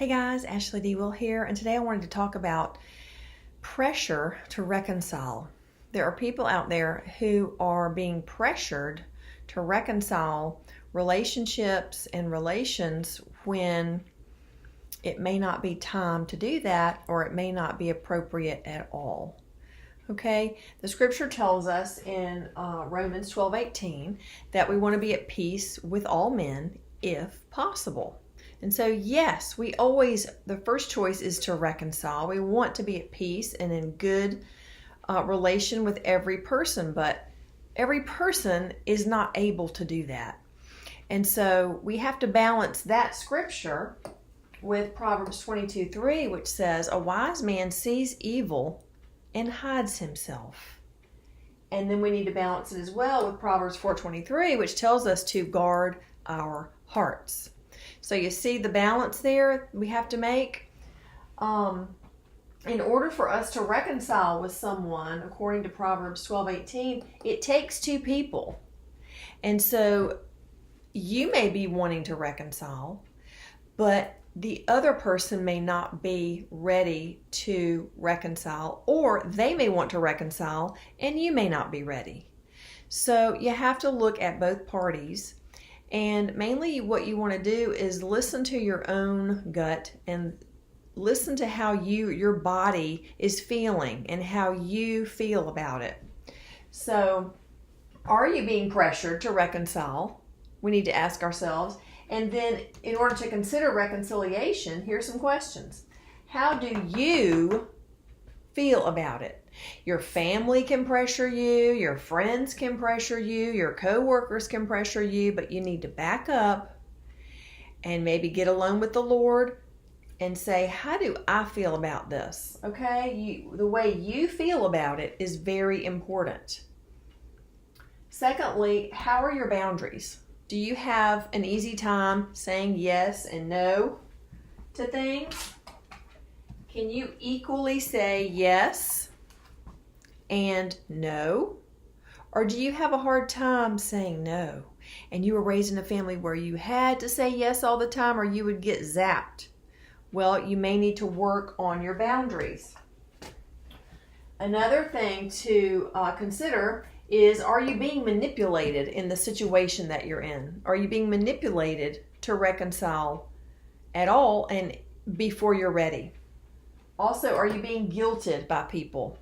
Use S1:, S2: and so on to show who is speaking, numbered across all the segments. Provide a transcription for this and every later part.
S1: Hey guys, Ashley D. Will here, and today I wanted to talk about pressure to reconcile. There are people out there who are being pressured to reconcile relationships and relations when it may not be time to do that, or it may not be appropriate at all. Okay, the scripture tells us in Romans 12:18 that we want to be at peace with all men if possible. And so, yes, the first choice is to reconcile. We want to be at peace and in good relation with every person, but every person is not able to do that. And so we have to balance that scripture with Proverbs 22:3, which says, "A wise man sees evil and hides himself." And then we need to balance it as well with Proverbs 4:23, which tells us to guard our hearts. So you see the balance there we have to make. In order for us to reconcile with someone, according to Proverbs 12:18, it takes two people. And so you may be wanting to reconcile, but the other person may not be ready to reconcile, or they may want to reconcile and you may not be ready. So you have to look at both parties, and mainly what you want to do is listen to your own gut and listen to how your body is feeling and how you feel about it. So are you being pressured to reconcile? We need to ask ourselves. And then in order to consider reconciliation, here's some questions. How do you feel about it? Your family can pressure you, your friends can pressure you, your co-workers can pressure you, but you need to back up and maybe get alone with the Lord and say, how do I feel about this? Okay, the way you feel about it is very important. Secondly, how are your boundaries? Do you have an easy time saying yes and no to things? Can you equally say yes and no? Or do you have a hard time saying no? And you were raised in a family where you had to say yes all the time or you would get zapped. Well, you may need to work on your boundaries. Another thing to consider is, are you being manipulated in the situation that you're in? Are you being manipulated to reconcile at all and before you're ready? Also, are you being guilted by people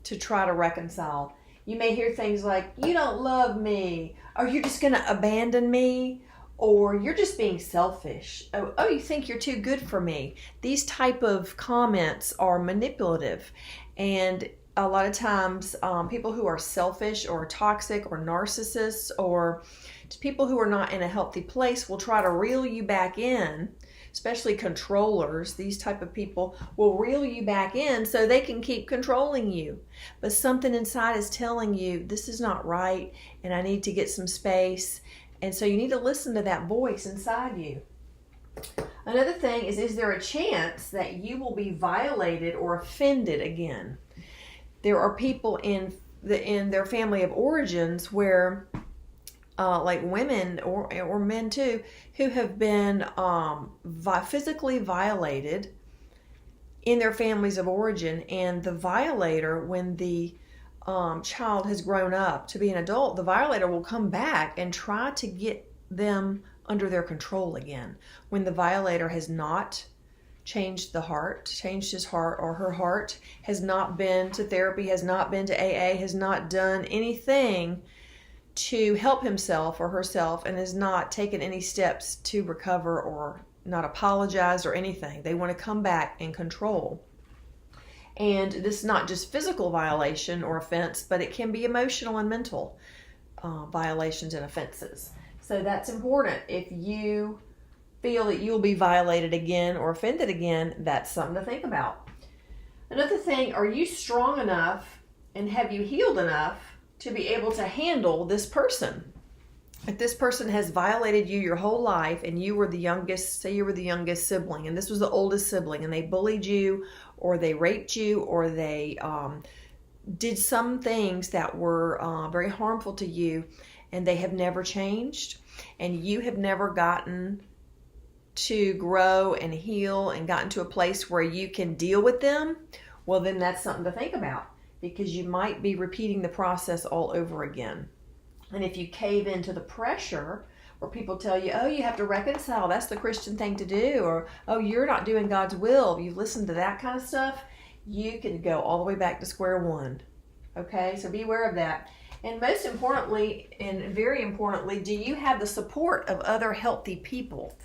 S1: to try to reconcile? You may hear things like, you don't love me, or you're just going to abandon me, or you're just being selfish. Oh, you think you're too good for me. These type of comments are manipulative, and a lot of times people who are selfish or toxic or narcissists or just people who are not in a healthy place will try to reel you back in, especially controllers. These type of people will reel you back in so they can keep controlling you. But something inside is telling you, this is not right and I need to get some space. And so you need to listen to that voice inside you. Another thing is there a chance that you will be violated or offended again? There are people in their family of origins where, like women or men too, who have been physically violated in their families of origin, and the violator, when the child has grown up to be an adult, the violator will come back and try to get them under their control again. When the violator has not changed his heart or her heart, has not been to therapy, has not been to AA, has not done anything to help himself or herself, and has not taken any steps to recover or not apologized or anything. They want to come back and control. And this is not just physical violation or offense, but it can be emotional and mental violations and offenses. So that's important. If you feel that you'll be violated again or offended again, that's something to think about. Another thing, are you strong enough and have you healed enough to be able to handle this person? If this person has violated you your whole life and you were the youngest, say you were the youngest sibling and this was the oldest sibling, and they bullied you or they raped you or they did some things that were very harmful to you, and they have never changed, and you have never gotten to grow and heal and gotten to a place where you can deal with them, well, then that's something to think about, because you might be repeating the process all over again. And if you cave into the pressure where people tell you, oh, you have to reconcile, that's the Christian thing to do, or, oh, you're not doing God's will, you listen to that kind of stuff, you can go all the way back to square one. Okay, so be aware of that. And most importantly, and very importantly, do you have the support of other healthy people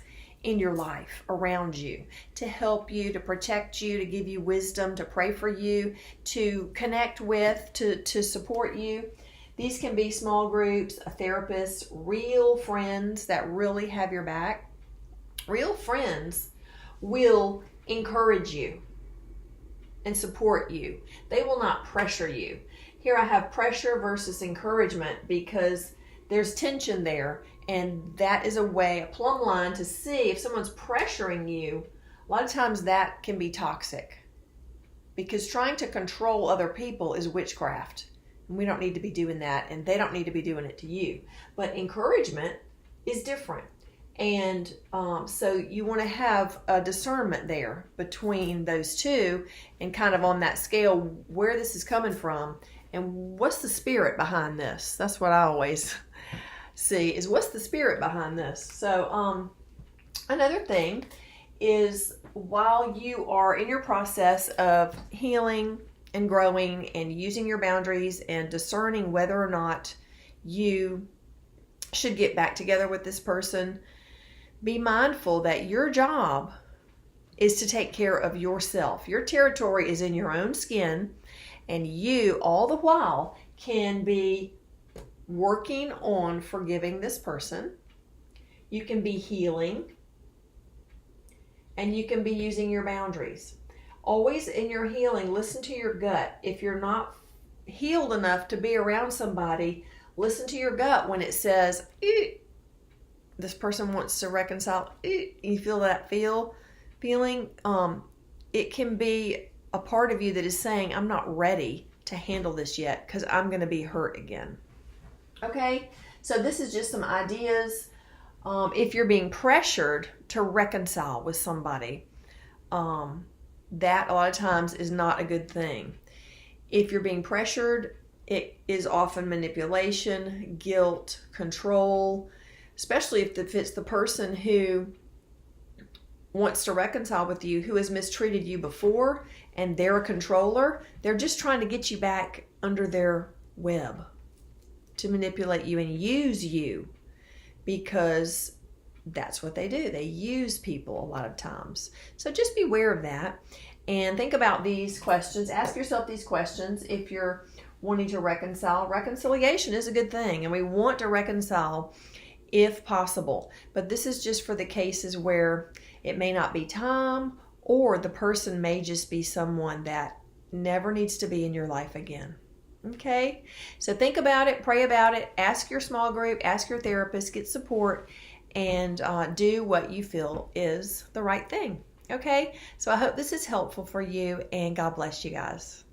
S1: in your life around you to help you, to protect you, to give you wisdom, to pray for you, to connect with, to support you? These can be small groups, a therapist, real friends that really have your back. Real friends will encourage you and support you. They will not pressure you. Here I have pressure versus encouragement, because there's tension there, and that is a plumb line to see if someone's pressuring you. A lot of times that can be toxic, because trying to control other people is witchcraft. And we don't need to be doing that, and they don't need to be doing it to you. But encouragement is different. And so you want to have a discernment there between those two, and kind of on that scale where this is coming from and what's the spirit behind this. That's what I always see, is what's the spirit behind this. So another thing is, while you are in your process of healing and growing and using your boundaries and discerning whether or not you should get back together with this person, be mindful that your job is to take care of yourself. Your territory is in your own skin, and you all the while can be working on forgiving this person. You can be healing, and you can be using your boundaries. Always in your healing, listen to your gut. If you're not healed enough to be around somebody, listen to your gut when it says, this person wants to reconcile. You feel that feeling? It can be a part of you that is saying, I'm not ready to handle this yet because I'm going to be hurt again. Okay, so this is just some ideas. If you're being pressured to reconcile with somebody, that a lot of times is not a good thing. If you're being pressured, it is often manipulation, guilt, control, especially if it's the person who wants to reconcile with you, who has mistreated you before, and they're a controller. They're just trying to get you back under their web to manipulate you and use you, because that's what they do. They use people a lot of times. So just be aware of that and think about these questions. Ask yourself these questions if you're wanting to reconcile. Reconciliation is a good thing, and we want to reconcile if possible. But this is just for the cases where it may not be time, or the person may just be someone that never needs to be in your life again. Okay? So think about it, pray about it, ask your small group, ask your therapist, get support, and do what you feel is the right thing. Okay? So I hope this is helpful for you, and God bless you guys.